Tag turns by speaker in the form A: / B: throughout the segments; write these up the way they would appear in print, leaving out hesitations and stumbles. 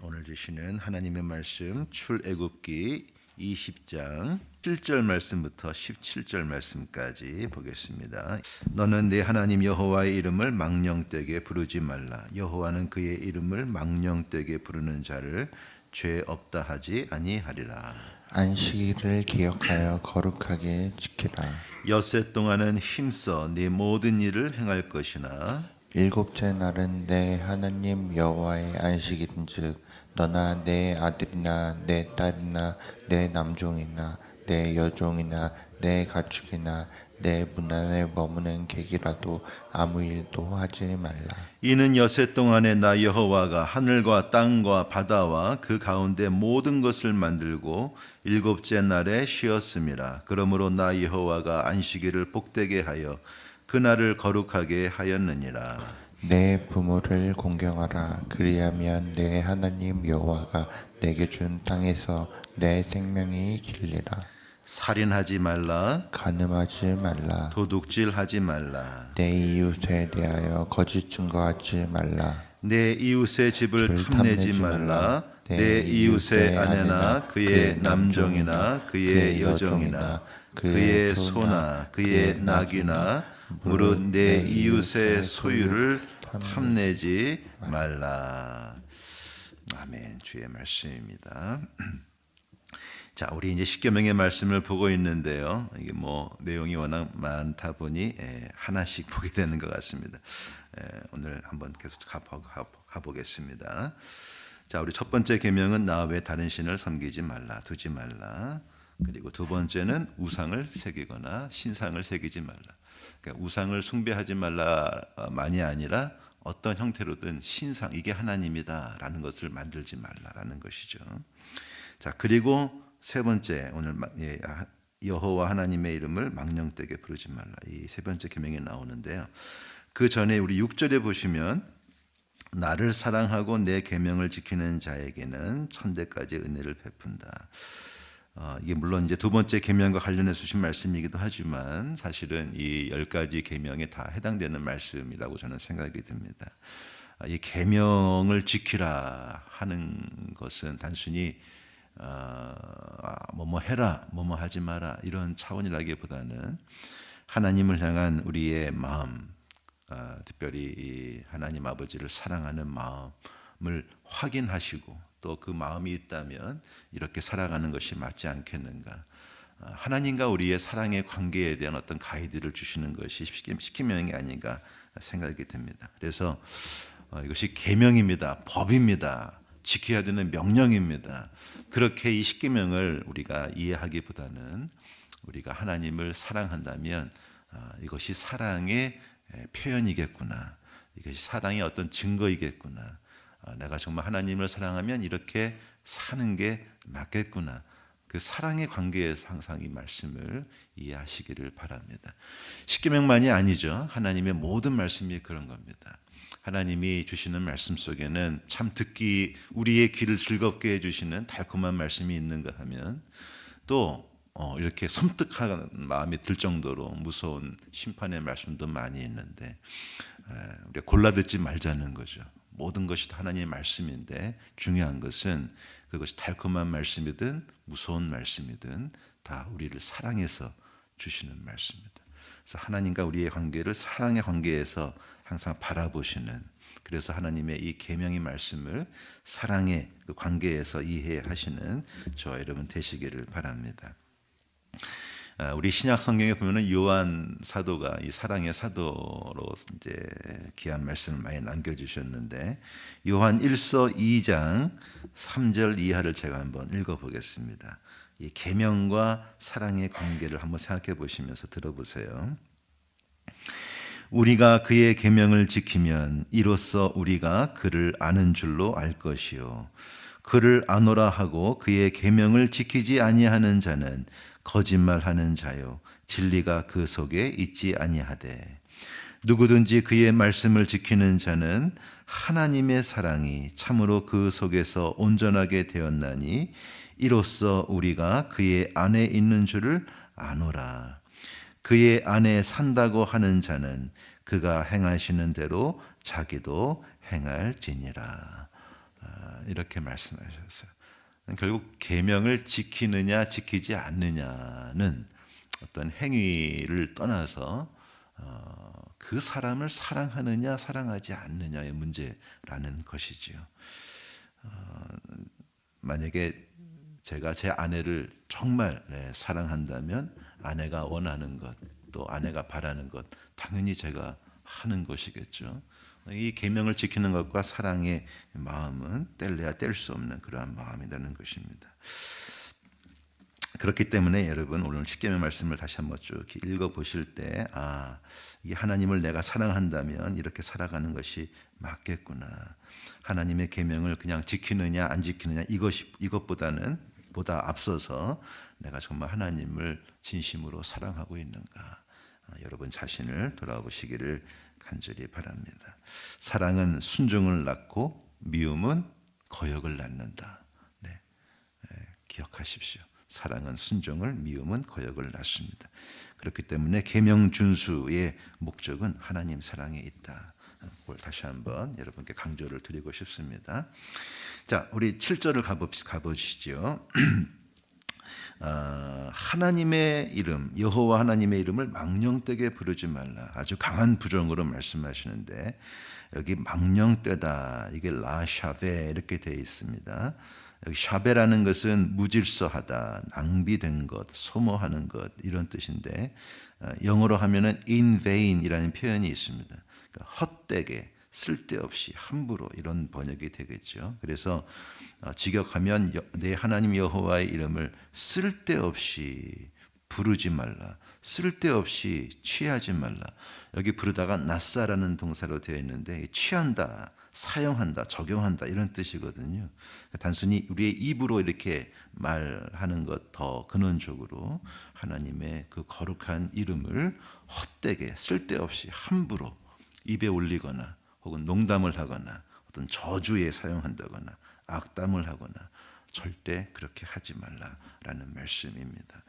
A: 오늘 주시는 하나님의 말씀 출애굽기 20장 7절 말씀부터 17절 말씀까지 보겠습니다. 너는 내 하나님 여호와의 이름을 망령되게 부르지 말라. 여호와는 그의 이름을 망령되게 부르는 자를 죄 없다 하지 아니하리라.
B: 안식일을 기억하여 거룩하게 지키라.
A: 엿새 동안은 힘써 네 모든 일을 행할 것이나
B: 일곱째 날은 내 하나님 여호와의 안식일인즉 너나 내 아들이나 내 딸이나 내 남종이나 내 여종이나 내 가축이나 내 문 안에 머무는 객이라도 아무 일도 하지 말라.
A: 이는 엿새 동안에 나 여호와가 하늘과 땅과 바다와 그 가운데 모든 것을 만들고 일곱째 날에 쉬었음이라. 그러므로 나 여호와가 안식일을 복되게 하여 그날을 거룩하게 하였느니라.
B: 내 부모를 공경하라. 그리하면 내 하나님 여호와가 내게 준 땅에서 내 생명이 길리라.
A: 살인하지 말라.
B: 간음하지 말라.
A: 도둑질하지 말라.
B: 내 이웃에 대하여 거짓 증거하지 말라.
A: 내 이웃의 집을 탐내지 말라. 내 이웃의 아내나 그의 남종이나 그의 여종이나 그의 소나 그의 낙이나 무릇 내 이웃의 소유를 탐내지 말라. 아멘. 주의 말씀입니다. 자, 우리 이제 십계명의 말씀을 보고 있는데요. 이게 뭐 내용이 워낙 많다 보니 하나씩 보게 되는 것 같습니다. 오늘 한번 계속 가보겠습니다. 자, 우리 첫 번째 계명은 나 외 다른 신을 섬기지 말라, 두지 말라. 그리고 두 번째는 우상을 새기거나 신상을 새기지 말라. 그러니까 우상을 숭배하지 말라만이 아니라 어떤 형태로든 신상, 이게 하나님이다라는 것을 만들지 말라라는 것이죠. 자, 그리고 세 번째, 오늘 여호와 하나님의 이름을 망령되게 부르지 말라. 이 세 번째 계명이 나오는데요. 그 전에 우리 6절에 보시면 나를 사랑하고 내 계명을 지키는 자에게는 천대까지 은혜를 베푼다. 이게 물론 이제 두 번째 계명과 관련해서 주신 말씀이기도 하지만 사실은 이 10가지 계명에 다 해당되는 말씀이라고 저는 생각이 듭니다. 이 계명을 지키라 하는 것은 단순히 뭐뭐 해라, 뭐뭐 하지 마라 이런 차원이라기보다는 하나님을 향한 우리의 마음, 특별히 하나님 아버지를 사랑하는 마음을 확인하시고 또 그 마음이 있다면 이렇게 살아가는 것이 맞지 않겠는가. 하나님과 우리의 사랑의 관계에 대한 어떤 가이드를 주시는 것이 십계명이 아닌가 생각이 듭니다. 그래서 이것이 계명입니다. 법입니다. 지켜야 되는 명령입니다. 그렇게 이 십계명을 우리가 이해하기보다는 우리가 하나님을 사랑한다면 이것이 사랑의 표현이겠구나. 이것이 사랑의 어떤 증거이겠구나. 내가 정말 하나님을 사랑하면 이렇게 사는 게 맞겠구나. 그 사랑의 관계에서 항상 이 말씀을 이해하시기를 바랍니다. 십계명만이 아니죠. 하나님의 모든 말씀이 그런 겁니다. 하나님이 주시는 말씀 속에는 참 듣기 우리의 귀를 즐겁게 해주시는 달콤한 말씀이 있는가 하면 또 이렇게 섬뜩한 마음이 들 정도로 무서운 심판의 말씀도 많이 있는데 우리가 골라 듣지 말자는 거죠. 모든 것이 다 하나님의 말씀인데 중요한 것은 그것이 달콤한 말씀이든 무서운 말씀이든 다 우리를 사랑해서 주시는 말씀입니다. 그래서 하나님과 우리의 관계를 사랑의 관계에서 항상 바라보시는, 그래서 하나님의 이 계명의 말씀을 사랑의 그 관계에서 이해하시는 저와 여러분 되시기를 바랍니다. 우리 신약 성경에 보면은 요한 사도가 이 사랑의 사도로 이제 귀한 말씀을 많이 남겨주셨는데 요한 1서 2장 3절 이하를 제가 한번 읽어보겠습니다. 이 계명과 사랑의 관계를 한번 생각해 보시면서 들어보세요. 우리가 그의 계명을 지키면 이로써 우리가 그를 아는 줄로 알 것이요 그를 아노라 하고 그의 계명을 지키지 아니하는 자는 거짓말하는 자요 진리가 그 속에 있지 아니하되 누구든지 그의 말씀을 지키는 자는 하나님의 사랑이 참으로 그 속에서 온전하게 되었나니 이로써 우리가 그의 안에 있는 줄을 아노라. 그의 안에 산다고 하는 자는 그가 행하시는 대로 자기도 행할지니라. 이렇게 말씀하셨어요. 결국 계명을 지키느냐 지키지 않느냐는 어떤 행위를 떠나서 그 사람을 사랑하느냐 사랑하지 않느냐의 문제라는 것이지요. 만약에 제가 제 아내를 정말 사랑한다면 아내가 원하는 것, 또 아내가 바라는 것 당연히 제가 하는 것이겠죠. 이 계명을 지키는 것과 사랑의 마음은 뗄래야 뗄 수 없는 그러한 마음이라는 것입니다. 그렇기 때문에 여러분 오늘 십계명 말씀을 다시 한번 쭉 읽어 보실 때 이 하나님을 내가 사랑한다면 이렇게 살아가는 것이 맞겠구나. 하나님의 계명을 그냥 지키느냐 안 지키느냐 이것보다는 보다 앞서서 내가 정말 하나님을 진심으로 사랑하고 있는가. 여러분 자신을 돌아보시기를 간절히 바랍니다. 사랑은 순종을 낳고 미움은 거역을 낳는다. 기억하십시오. 사랑은 순종을, 미움은 거역을 낳습니다. 그렇기 때문에 계명 준수의 목적은 하나님 사랑에 있다. 그걸 다시 한번 여러분께 강조를 드리고 싶습니다. 자, 우리 7절을 가보시죠. 하나님의 이름, 여호와 하나님의 이름을 망령되게 부르지 말라. 아주 강한 부정으로 말씀하시는데 여기 망령되다, 이게 라샤베 이렇게 되어 있습니다. 여기 샤베라는 것은 무질서하다, 낭비된 것, 소모하는 것 이런 뜻인데 영어로 하면은 in vain이라는 표현이 있습니다. 그러니까 헛되게, 쓸데없이, 함부로 이런 번역이 되겠죠. 그래서 직역하면 내 하나님 여호와의 이름을 쓸데없이 부르지 말라, 쓸데없이 취하지 말라. 여기 부르다가 나사라는 동사로 되어 있는데 취한다, 사용한다, 적용한다 이런 뜻이거든요. 단순히 우리의 입으로 이렇게 말하는 것 더 근원적으로 하나님의 그 거룩한 이름을 헛되게, 쓸데없이, 함부로 입에 올리거나 혹은 농담을 하거나 어떤 저주에 사용한다거나 악담을 하거나 절대 그렇게 하지 말라라는 말씀입니다.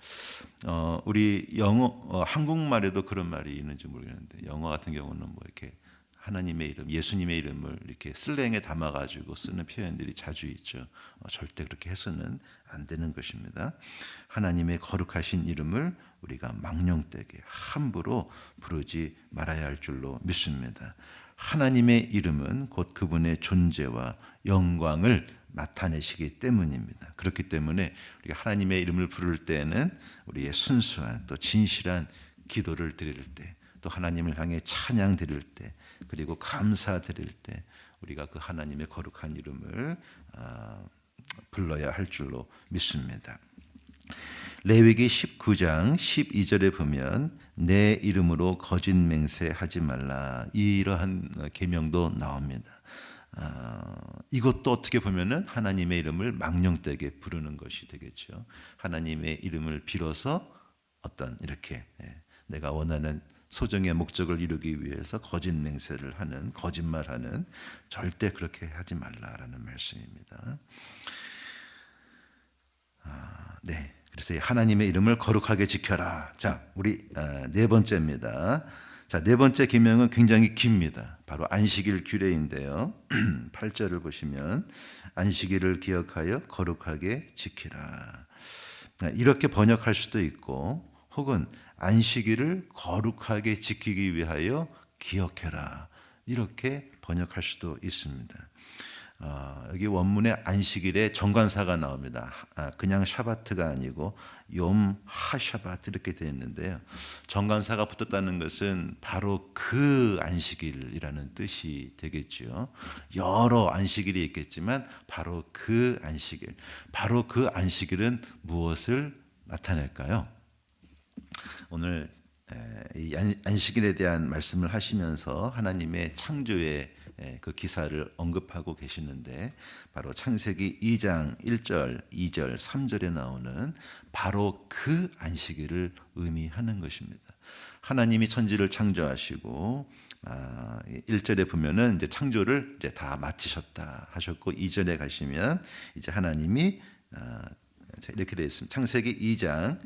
A: 우리 영어, 한국말에도 그런 말이 있는지 모르겠는데 영어 같은 경우는 뭐 이렇게 하나님의 이름, 예수님의 이름을 이렇게 슬랭에 담아가지고 쓰는 표현들이 자주 있죠. 절대 그렇게 해서는 안 되는 것입니다. 하나님의 거룩하신 이름을 우리가 망령되게 함부로 부르지 말아야 할 줄로 믿습니다. 하나님의 이름은 곧 그분의 존재와 영광을 나타내시기 때문입니다. 그렇기 때문에 우리가 하나님의 이름을 부를 때는 우리의 순수한 또 진실한 기도를 드릴 때, 또 하나님을 향해 찬양 드릴 때, 그리고 감사 드릴 때 우리가 그 하나님의 거룩한 이름을 불러야 할 줄로 믿습니다. 레위기 19장 12절에 보면 내 이름으로 거짓 맹세하지 말라, 이러한 계명도 나옵니다. 이것도 어떻게 보면은 하나님의 이름을 망령되게 부르는 것이 되겠죠. 하나님의 이름을 빌어서 어떤 이렇게 내가 원하는 소정의 목적을 이루기 위해서 거짓 맹세를 하는, 거짓말하는, 절대 그렇게 하지 말라라는 말씀입니다. 네, 그래서 하나님의 이름을 거룩하게 지켜라. 자, 우리 네 번째입니다. 자, 네 번째 계명은 굉장히 깁니다. 바로 안식일 규례인데요. 8절을 보시면 안식일을 기억하여 거룩하게 지키라. 이렇게 번역할 수도 있고, 혹은 안식일을 거룩하게 지키기 위하여 기억해라, 이렇게 번역할 수도 있습니다. 여기 원문에 안식일에 정관사가 나옵니다. 그냥 샤바트가 아니고 욤 하샤바트 이렇게 되어 있는데요. 정관사가 붙었다는 것은 바로 그 안식일이라는 뜻이 되겠죠. 여러 안식일이 있겠지만 바로 그 안식일, 바로 그 안식일은 무엇을 나타낼까요? 오늘 이 안식일에 대한 말씀을 하시면서 하나님의 창조의 그 기사를 언급하고 계시는데, 바로 창세기 2장 1절, 2절, 3절에 나오는 바로 그 안식일을 의미하는 것입니다. 하나님이 천지를 창조하시고 1절에 보면은 이제 창조를 이제 다 마치셨다 하셨고, 2절에 가시면 이제 하나님이 이렇게 되어 있습니다. 창세기 2장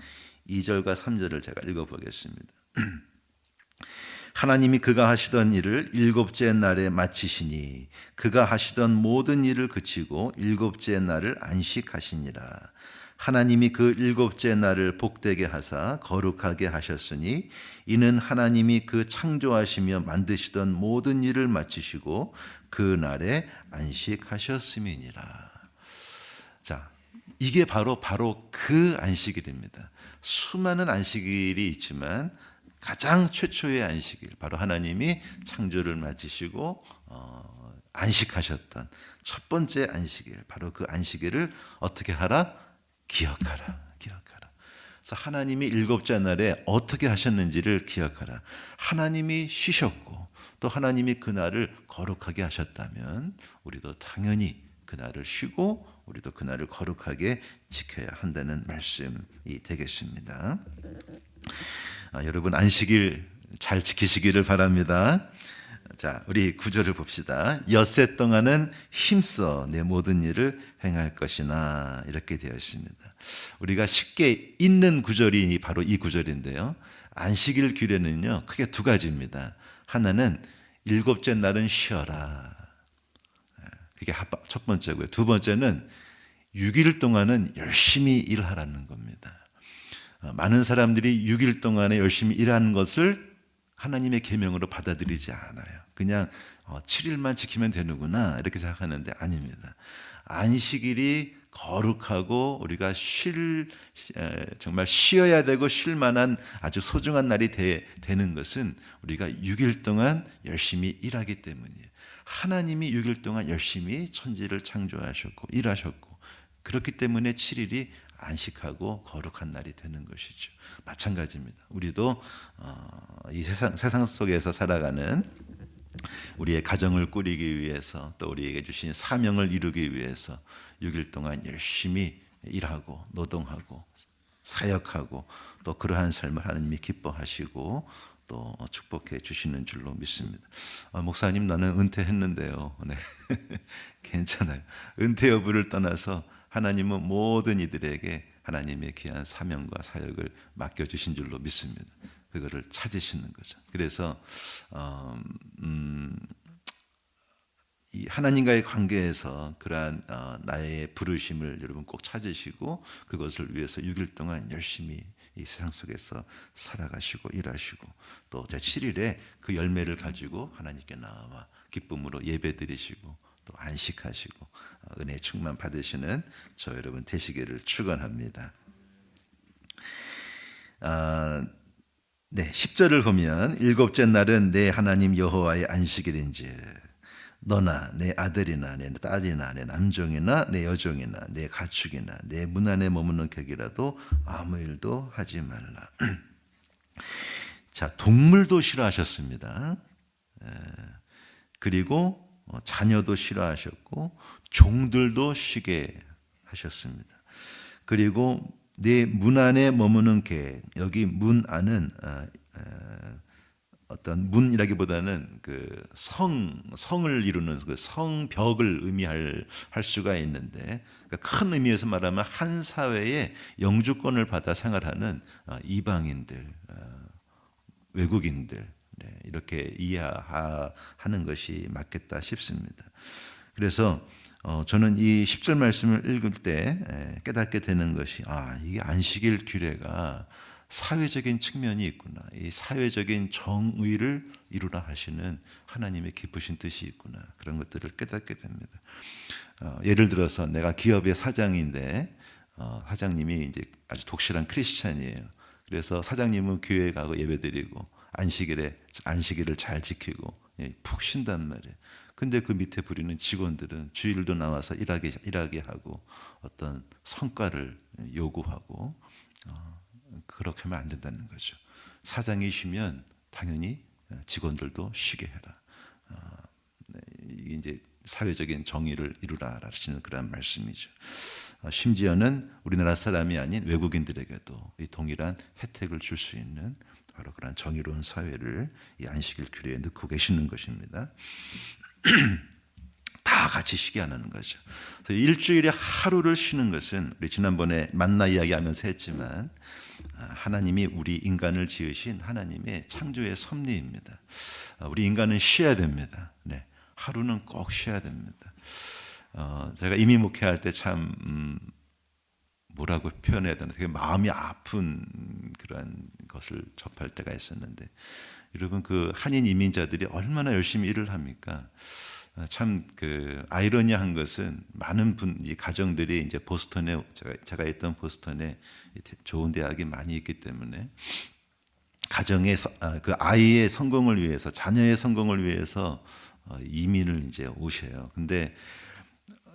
A: 2절과 3절을 제가 읽어보겠습니다. 하나님이 그가 하시던 일을 일곱째 날에 마치시니 그가 하시던 모든 일을 그치고 일곱째 날을 안식하시니라. 하나님이 그 일곱째 날을 복되게 하사 거룩하게 하셨으니 이는 하나님이 그 창조하시며 만드시던 모든 일을 마치시고 그 날에 안식하셨음이니라. 자, 이게 바로 그 안식일입니다. 수많은 안식일이 있지만 가장 최초의 안식일, 바로 하나님이 창조를 마치시고 안식하셨던 첫 번째 안식일, 바로 그 안식일을 어떻게 하라? 기억하라. 그래서 하나님이 일곱째 날에 어떻게 하셨는지를 기억하라. 하나님이 쉬셨고 또 하나님이 그날을 거룩하게 하셨다면 우리도 당연히 그날을 쉬고 우리도 그날을 거룩하게 지켜야 한다는 말씀이 되겠습니다. 여러분 안식일 잘 지키시기를 바랍니다. 자, 우리 구절을 봅시다. 엿새 동안은 힘써 내 모든 일을 행할 것이나, 이렇게 되어 있습니다. 우리가 쉽게 읽는 구절이 바로 이 구절인데요. 안식일 규례는요, 크게 두 가지입니다. 하나는 일곱째 날은 쉬어라. 그게 첫 번째고요. 두 번째는 6일 동안은 열심히 일하라는 겁니다. 많은 사람들이 6일 동안에 열심히 일하는 것을 하나님의 계명으로 받아들이지 않아요. 그냥 7일만 지키면 되는구나 이렇게 생각하는데 아닙니다. 안식일이 거룩하고 우리가 정말 쉬어야 되고 쉴 만한 아주 소중한 날이 되는 것은 우리가 6일 동안 열심히 일하기 때문이에요. 하나님이 6일 동안 열심히 천지를 창조하셨고 일하셨고, 그렇기 때문에 7일이 안식하고 거룩한 날이 되는 것이죠. 마찬가지입니다. 우리도 이 세상 속에서 살아가는 우리의 가정을 꾸리기 위해서 또 우리에게 주신 사명을 이루기 위해서 6일 동안 열심히 일하고 노동하고 사역하고 또 그러한 삶을 하나님이 기뻐하시고 또 축복해 주시는 줄로 믿습니다. 목사님 나는 은퇴했는데요. 네. 괜찮아요. 은퇴 여부를 떠나서 하나님은 모든 이들에게 하나님의 귀한 사명과 사역을 맡겨주신 줄로 믿습니다. 그거를 찾으시는 거죠. 그래서 이 하나님과의 관계에서 그러한 나의 부르심을 여러분 꼭 찾으시고 그것을 위해서 6일 동안 열심히 이 세상 속에서 살아가시고 일하시고 또 제7일에 그 열매를 가지고 하나님께 나와 기쁨으로 예배드리시고 또 안식하시고 은혜 충만 받으시는 저 여러분 되시기를 축원합니다. 네, 10절을 보면 일곱째 날은 내 하나님 여호와의 안식일인즉 너나 내 아들이나 내 딸이나 내 남종이나 내 여종이나 내 가축이나 내 문 안에 머무는 객이라도 아무 일도 하지 말라. 자, 동물도 싫어하셨습니다. 그리고 자녀도 싫어하셨고 종들도 쉬게 하셨습니다. 그리고 내 문 안에 머무는 객, 여기 문 안은 어떤 문이라기보다는 그 성을 이루는 그 성벽을 의미할 수가 있는데, 그러니까 큰 의미에서 말하면 한 사회에 영주권을 받아 생활하는 이방인들, 외국인들, 네, 이렇게 이해하는 것이 맞겠다 싶습니다. 그래서 저는 이 10절 말씀을 읽을 때 깨닫게 되는 것이 이게 안식일 규례가 사회적인 측면이 있구나. 이 사회적인 정의를 이루라 하시는 하나님의 깊으신 뜻이 있구나. 그런 것들을 깨닫게 됩니다. 예를 들어서 내가 기업의 사장인데 사장님이 이제 아주 독실한 크리스찬이에요. 그래서 사장님은 교회에 가고 예배드리고 안식일을 잘 지키고 푹 쉰단 말이에요. 근데 그 밑에 부리는 직원들은 주일도 나와서 일하게 하고 어떤 성과를 요구하고 그렇게 하면 안 된다는 거죠. 사장이 쉬면 당연히 직원들도 쉬게 해라. 이게 이제 사회적인 정의를 이루라 하시는 그런 말씀이죠. 심지어는 우리나라 사람이 아닌 외국인들에게도 이 동일한 혜택을 줄 수 있는 바로 그런 정의로운 사회를 이 안식일 규례에 넣고 계시는 것입니다. 다 다 같이 쉬게 하는 거죠. 그래서 일주일에 하루를 쉬는 것은 우리 지난번에 만나 이야기하면서 했지만 하나님이 우리 인간을 지으신 하나님의 창조의 섭리입니다. 우리 인간은 쉬어야 됩니다. 네, 하루는 꼭 쉬어야 됩니다. 제가 이미 목회할 때 참 뭐라고 표현해야 되나 되게 마음이 아픈 그런 것을 접할 때가 있었는데, 여러분 그 한인 이민자들이 얼마나 열심히 일을 합니까? 참 그 아이러니한 것은 많은 이 가정들이 이제 보스턴에 제가 있던 보스턴에 좋은 대학이 많이 있기 때문에 가정의 그 아이의 성공을 위해서, 자녀의 성공을 위해서 이민을 이제 오셔요. 근데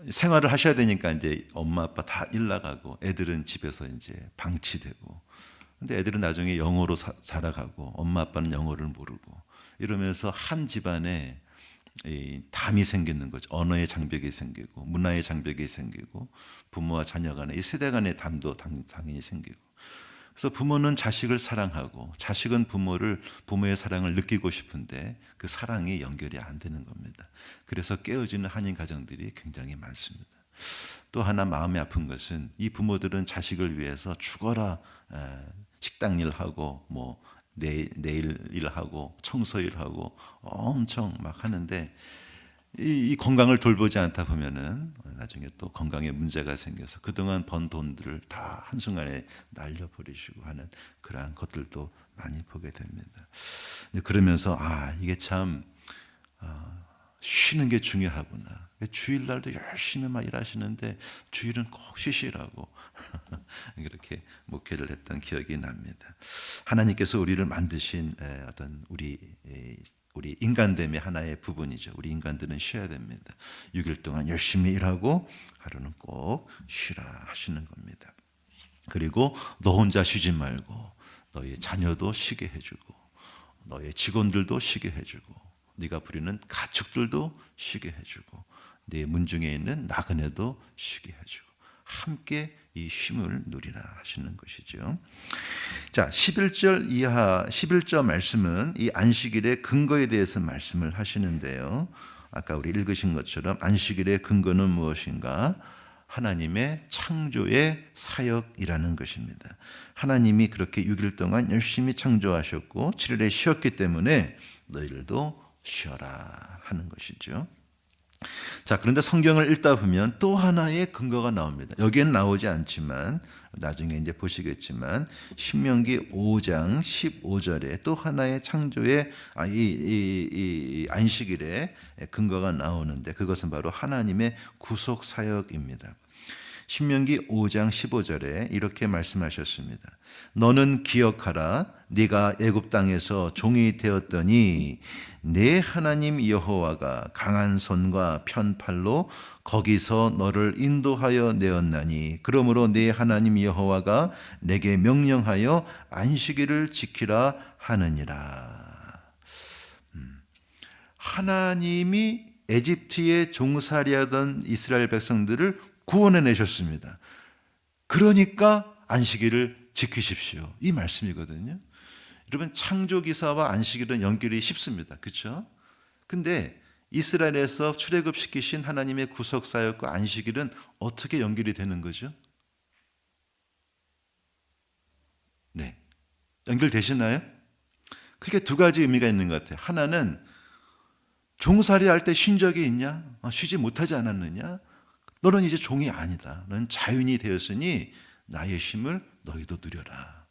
A: 생활을 하셔야 되니까 이제 엄마 아빠 다 일 나가고 애들은 집에서 이제 방치되고, 근데 애들은 나중에 영어로 자라가고 엄마 아빠는 영어를 모르고 이러면서 한 집안에 이 담이 생기는 거죠. 언어의 장벽이 생기고 문화의 장벽이 생기고 부모와 자녀 간의 이 세대 간의 담도 당연히 생기고, 그래서 부모는 자식을 사랑하고 자식은 부모의 사랑을 느끼고 싶은데 그 사랑이 연결이 안 되는 겁니다. 그래서 깨어지는 한인 가정들이 굉장히 많습니다. 또 하나 마음이 아픈 것은 이 부모들은 자식을 위해서 죽어라 식당 일하고 뭐 내일 일하고 청소 일하고 엄청 막 하는데 이 건강을 돌보지 않다 보면은 나중에 또 건강에 문제가 생겨서 그동안 번 돈들을 다 한순간에 날려버리시고 하는 그러한 것들도 많이 보게 됩니다. 그러면서 이게 참 쉬는 게 중요하구나. 주일날도 열심히 막 일하시는데 주일은 꼭 쉬시라고 그렇게 목회를 했던 기억이 납니다. 하나님께서 우리를 만드신 어떤 우리 인간됨의 하나의 부분이죠. 우리 인간들은 쉬어야 됩니다. 6일 동안 열심히 일하고 하루는 꼭 쉬라 하시는 겁니다. 그리고 너 혼자 쉬지 말고 너의 자녀도 쉬게 해주고 너의 직원들도 쉬게 해주고 네가 부리는 가축들도 쉬게 해주고 네 문중에 있는 나그네도 쉬게 해주고 함께 이 쉼을 누리라 하시는 것이죠. 자, 11절 말씀은 이 안식일의 근거에 대해서 말씀을 하시는데요. 아까 우리 읽으신 것처럼 안식일의 근거는 무엇인가? 하나님의 창조의 사역이라는 것입니다. 하나님이 그렇게 6일 동안 열심히 창조하셨고 7일에 쉬었기 때문에 너희들도 쉬어라 하는 것이죠. 자, 그런데 성경을 읽다 보면 또 하나의 근거가 나옵니다. 여기에는 나오지 않지만 나중에 이제 보시겠지만 신명기 5장 15절에 또 하나의 창조의 이 안식일의 근거가 나오는데 그것은 바로 하나님의 구속 사역입니다. 신명기 5장 15절에 이렇게 말씀하셨습니다. 너는 기억하라. 네가 애굽 땅에서 종이 되었더니 내 하나님 여호와가 강한 손과 편팔로 거기서 너를 인도하여 내었나니 그러므로 네 하나님 여호와가 내게 명령하여 안식일을 지키라 하느니라. 하나님이 에집트에 종살이하던 이스라엘 백성들을 구원해 내셨습니다. 그러니까 안식일을 지키십시오. 이 말씀이거든요. 여러분 창조기사와 안식일은 연결이 쉽습니다. 그렇죠? 근데 이스라엘에서 출애굽시키신 하나님의 구속사역과 안식일은 어떻게 연결이 되는 거죠? 네, 연결되시나요? 크게 두 가지 의미가 있는 것 같아요. 하나는 종살이 할 때 쉰 적이 있냐? 쉬지 못하지 않았느냐? 너는 이제 종이 아니다. 너는 자유인이 되었으니 나의 쉼을 너희도 누려라.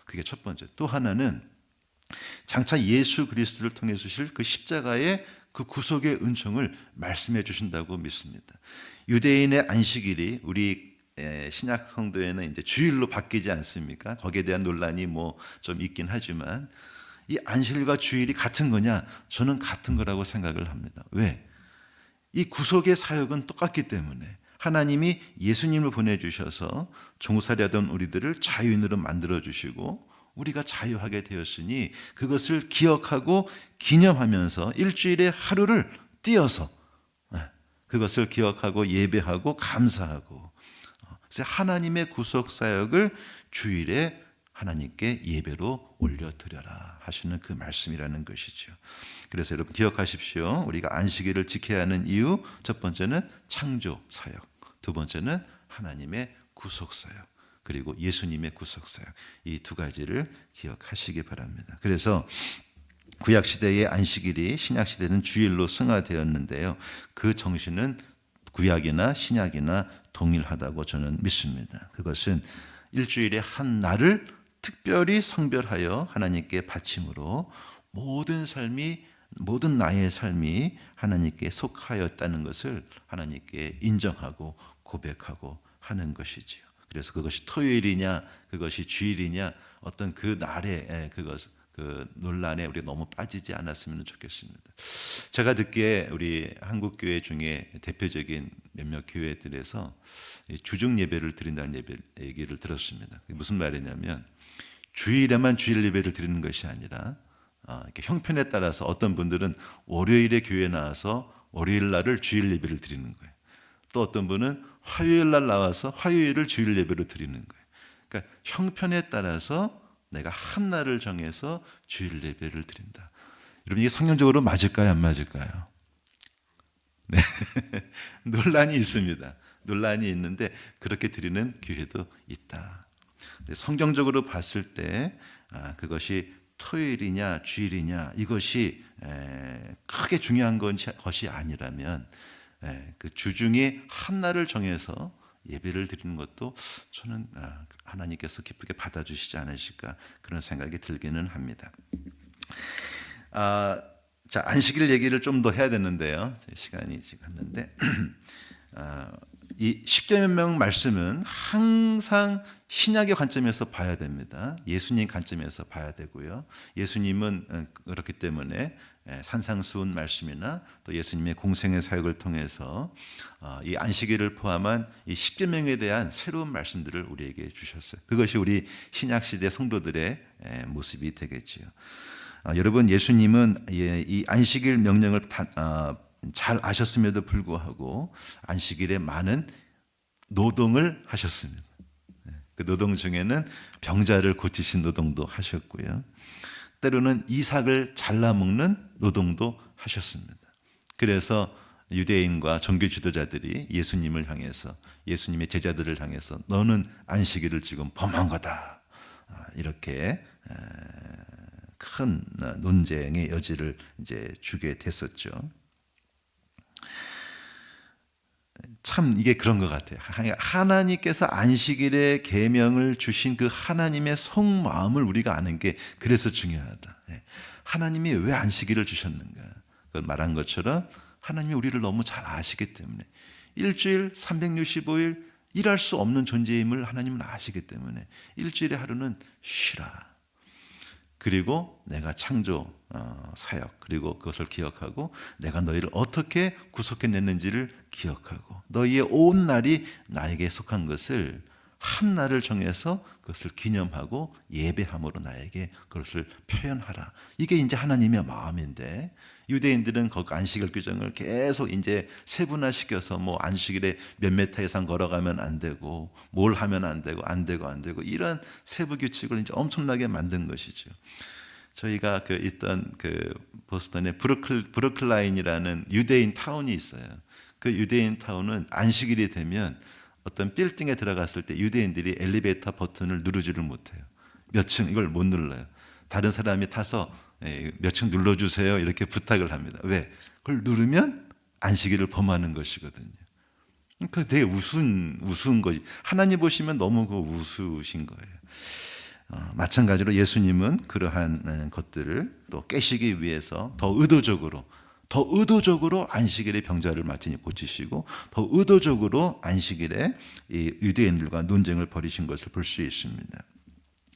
A: 그게 첫 번째. 또 하나는 장차 예수 그리스도를 통해 주실 그 십자가의 그 구속의 은총을 말씀해 주신다고 믿습니다. 유대인의 안식일이 우리 신약 성도에는 이제 주일로 바뀌지 않습니까? 거기에 대한 논란이 뭐 좀 있긴 하지만 이 안식일과 주일이 같은 거냐? 저는 같은 거라고 생각을 합니다. 왜? 이 구속의 사역은 똑같기 때문에 하나님이 예수님을 보내주셔서 종살이하던 우리들을 자유인으로 만들어주시고 우리가 자유하게 되었으니 그것을 기억하고 기념하면서 일주일에 하루를 띄어서 그것을 기억하고 예배하고 감사하고 그래서 하나님의 구속 사역을 주일에 하나님께 예배로 올려드려라 하시는 그 말씀이라는 것이죠. 그래서 여러분 기억하십시오. 우리가 안식일을 지켜야 하는 이유, 첫 번째는 창조 사역, 두 번째는 하나님의 구속 사역, 그리고 예수님의 구속 사역, 이 두 가지를 기억하시기 바랍니다. 그래서 구약 시대의 안식일이 신약 시대는 주일로 승화되었는데요. 그 정신은 구약이나 신약이나 동일하다고 저는 믿습니다. 그것은 일주일의 한 날을 특별히 성별하여 하나님께 바침으로 모든 나의 삶이 하나님께 속하였다는 것을 하나님께 인정하고 고백하고 하는 것이지요. 그래서 그것이 토요일이냐, 그것이 주일이냐, 어떤 그 날에 그 논란에 우리가 너무 빠지지 않았으면 좋겠습니다. 제가 듣기에 우리 한국 교회 중에 대표적인 몇몇 교회들에서 주중 예배를 드린다는 얘기를 들었습니다. 무슨 말이냐면 주일에만 주일 예배를 드리는 것이 아니라 이렇게 형편에 따라서 어떤 분들은 월요일에 교회 나와서 월요일 날을 주일 예배를 드리는 거예요. 또 어떤 분은 화요일 날 나와서 화요일을 주일 예배로 드리는 거예요. 그러니까 형편에 따라서 내가 한 날을 정해서 주일 예배를 드린다. 여러분 이게 성경적으로 맞을까요? 안 맞을까요? 네. 논란이 있습니다. 논란이 있는데 그렇게 드리는 교회도 있다. 성경적으로 봤을 때 그것이 토요일이냐 주일이냐 이것이 크게 중요한 것이 아니라면 그 주중에 한 날을 정해서 예배를 드리는 것도 저는 하나님께서 기쁘게 받아주시지 않으실까 그런 생각이 들기는 합니다. 자, 안식일 얘기를 좀 더 해야 되는데요. 시간이 지금 갔는데 이 십계명 말씀은 항상 신약의 관점에서 봐야 됩니다. 예수님 관점에서 봐야 되고요. 예수님은 그렇기 때문에 산상수훈 말씀이나 또 예수님의 공생의 사역을 통해서 이 안식일을 포함한 이 십계명에 대한 새로운 말씀들을 우리에게 주셨어요. 그것이 우리 신약 시대 성도들의 모습이 되겠지요. 여러분 예수님은 이 안식일 명령을 잘 아셨음에도 불구하고 안식일에 많은 노동을 하셨습니다. 그 노동 중에는 병자를 고치신 노동도 하셨고요. 때로는 이삭을 잘라먹는 노동도 하셨습니다. 그래서 유대인과 종교 지도자들이 예수님을 향해서 예수님의 제자들을 향해서 너는 안식일을 지금 범한 거다. 이렇게 큰 논쟁의 여지를 이제 주게 됐었죠. 참 이게 그런 것 같아요. 하나님께서 안식일의 계명을 주신 그 하나님의 속마음을 우리가 아는 게 그래서 중요하다. 하나님이 왜 안식일을 주셨는가? 그 말한 것처럼 하나님이 우리를 너무 잘 아시기 때문에 일주일 365일 일할 수 없는 존재임을 하나님은 아시기 때문에 일주일의 하루는 쉬라. 그리고 내가 창조 사역 그리고 그것을 기억하고 내가 너희를 어떻게 구속해냈는지를 기억하고 너희의 온 날이 나에게 속한 것을 한 날을 정해서 그것을 기념하고 예배함으로 나에게 그것을 표현하라. 이게 이제 하나님의 마음인데 유대인들은 그 안식일 규정을 계속 이제 세분화시켜서 뭐 안식일에 몇 미터 이상 걸어가면 안 되고 뭘 하면 안 되고 이런 세부 규칙을 이제 엄청나게 만든 것이죠. 저희가 있던 보스턴의 브루클라인이라는 유대인 타운이 있어요. 그 유대인 타운은 안식일이 되면 어떤 빌딩에 들어갔을 때 유대인들이 엘리베이터 버튼을 누르지를 못해요. 몇 층 이걸 못 눌러요. 다른 사람이 타서 몇 층 눌러주세요 이렇게 부탁을 합니다. 왜? 그걸 누르면 안식일을 범하는 것이거든요. 그러니까 되게 우스운 거지. 하나님 보시면 너무 우스우신 거예요. 마찬가지로 예수님은 그러한 것들을 또 깨시기 위해서 더 의도적으로 안식일에 병자를 마치니 고치시고 더 의도적으로 안식일에 이 유대인들과 논쟁을 벌이신 것을 볼 수 있습니다.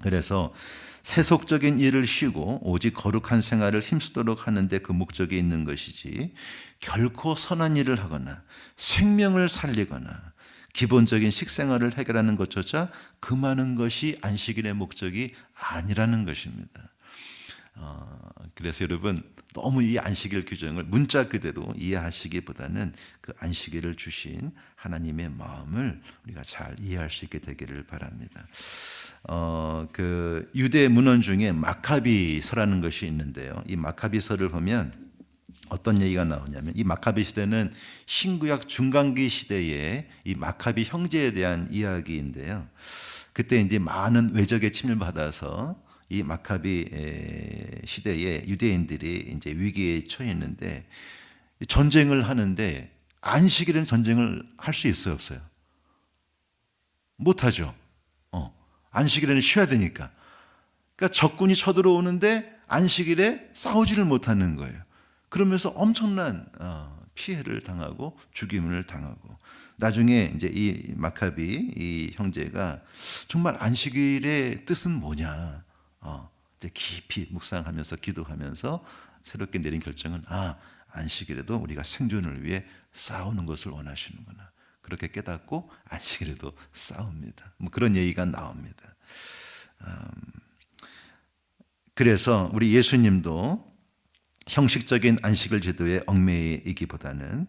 A: 그래서 세속적인 일을 쉬고 오직 거룩한 생활을 힘쓰도록 하는데 그 목적이 있는 것이지 결코 선한 일을 하거나 생명을 살리거나 기본적인 식생활을 해결하는 것조차 금하는 것이 안식일의 목적이 아니라는 것입니다. 그래서 여러분 너무 이 안식일 규정을 문자 그대로 이해하시기보다는 그 안식일을 주신 하나님의 마음을 우리가 잘 이해할 수 있게 되기를 바랍니다. 그 유대 문헌 중에 마카비서라는 것이 있는데요. 이 마카비서를 보면 어떤 얘기가 나오냐면 이 마카비 시대는 신구약 중간기 시대의 이 마카비 형제에 대한 이야기인데요. 그때 이제 많은 외적의 침입을 받아서 이 마카비 시대에 유대인들이 이제 위기에 처했는데 전쟁을 하는데 안식일에는 전쟁을 할 수 있어요, 없어요? 못 하죠. 안식일에는 쉬어야 되니까. 그러니까 적군이 쳐들어오는데 안식일에 싸우지를 못하는 거예요. 그러면서 엄청난 피해를 당하고 죽임을 당하고 나중에 이제 이 마카비 이 형제가 정말 안식일의 뜻은 뭐냐 이제 깊이 묵상하면서 기도하면서 새롭게 내린 결정은 안식일에도 우리가 생존을 위해 싸우는 것을 원하시는구나. 그렇게 깨닫고 안식일에도 싸웁니다. 뭐 그런 얘기가 나옵니다. 그래서 우리 예수님도 형식적인 안식일 제도에 얽매이기보다는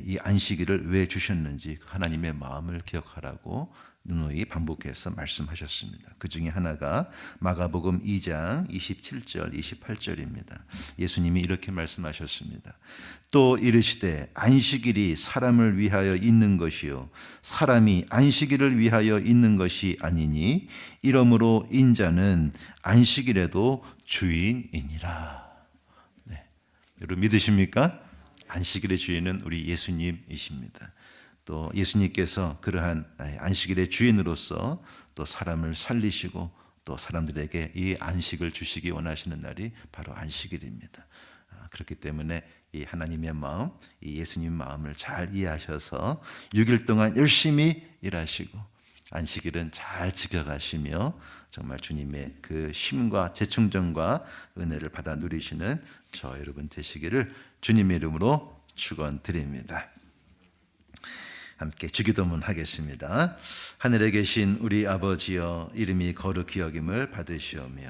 A: 이 안식일을 왜 주셨는지 하나님의 마음을 기억하라고 누누이 반복해서 말씀하셨습니다. 그 중에 하나가 마가복음 2장 27절 28절입니다. 예수님이 이렇게 말씀하셨습니다. 또 이르시되 안식일이 사람을 위하여 있는 것이요 사람이 안식일을 위하여 있는 것이 아니니 이러므로 인자는 안식일에도 주인이니라. 여러분 믿으십니까? 안식일의 주인은 우리 예수님이십니다. 또 예수님께서 그러한 안식일의 주인으로서 또 사람을 살리시고 또 사람들에게 이 안식을 주시기 원하시는 날이 바로 안식일입니다. 그렇기 때문에 이 하나님의 마음, 이 예수님 마음을 잘 이해하셔서 6일 동안 열심히 일하시고 안식일은 잘 지켜가시며 정말 주님의 그 쉼과 재충전과 은혜를 받아 누리시는 저 여러분 되시기를 주님의 이름으로 축원드립니다. 함께 주기도문 하겠습니다. 하늘에 계신 우리 아버지여 이름이 거룩히 여김을 받으시오며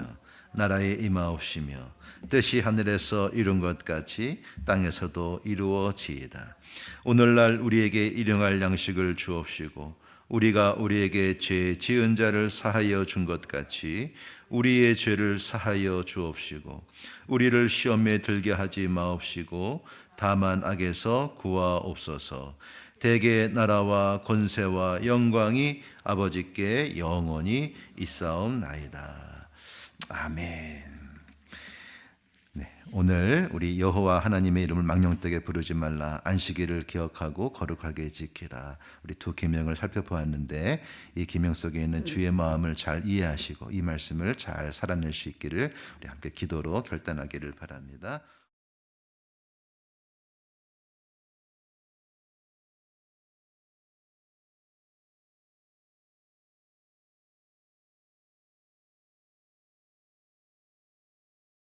A: 나라에 임하옵시며 뜻이 하늘에서 이룬 것 같이 땅에서도 이루어지이다. 오늘날 우리에게 일용할 양식을 주옵시고 우리가 우리에게 죄 지은 자를 사하여 준 것 같이 우리의 죄를 사하여 주옵시고 우리를 시험에 들게 하지 마옵시고 다만 악에서 구하옵소서. 대개 나라와 권세와 영광이 아버지께 영원히 있사옵나이다. 아멘. 오늘 우리 여호와 하나님의 이름을 망령되게 부르지 말라 안식일을 기억하고 거룩하게 지키라 우리 두 계명을 살펴보았는데 이 계명 속에 있는 주의 마음을 잘 이해하시고 이 말씀을 잘 살아낼 수 있기를 우리 함께 기도로 결단하기를 바랍니다.